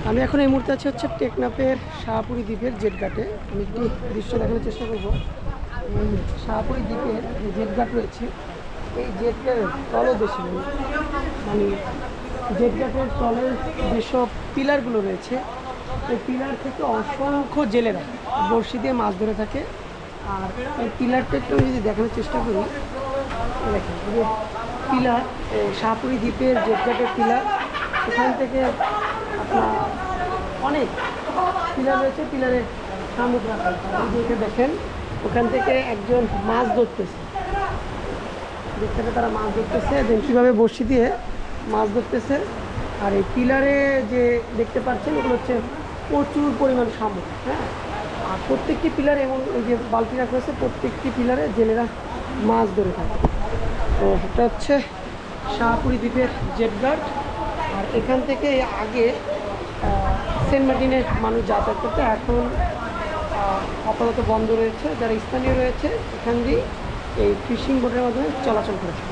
আমি এখন এই মুহূর্তে আছি হচ্ছে টেকনাফের শাহপুরী দ্বীপের জেটঘাটে। আমি একটি দৃশ্য দেখানোর চেষ্টা করব। শাহপুরী দ্বীপের যে জেটঘাট রয়েছে, এই জেটঘাটের তলদেশে মানে জেটঘাটের তলের যেসব পিলারগুলো রয়েছে, এই পিলার থেকে অসংখ্য জেলেরা বড়শি দিয়ে মাছ ধরে থাকে। আর এই পিলারটা একটু যদি দেখানোর চেষ্টা করি, দেখেন পিলার, শাহপুরী দ্বীপের জেটঘাটের পিলার, এখান থেকে আপনার অনেক পিলার রয়েছে, পিলারে শামুক রাখা আছে। দেখেন ওখান থেকে একজন মাছ ধরতেছে, দেখতে তারা মাছ ধরতেছে, দেন কীভাবে বড়শি দিয়ে মাছ ধরতেছে। আর এই পিলারে যে দেখতে পাচ্ছেন ওগুলো হচ্ছে প্রচুর পরিমাণ শামুক। হ্যাঁ, আর প্রত্যেকটি পিলারে এমন ওই যে বালতি রাখা হয়েছে, প্রত্যেকটি পিলারে জেলেরা মাছ ধরে থাকে। তো এটা হচ্ছে শাহপুরী দ্বীপের জেটঘাট। আর এখান থেকে আগে সেন্ট মার্টিনের মানুষ যাতায়াত করতে, এখন আপাতত বন্ধ রয়েছে। যারা স্থানীয় রয়েছে এখান দিয়ে এই ফিশিং বোটের মাধ্যমে চলাচল করেছে।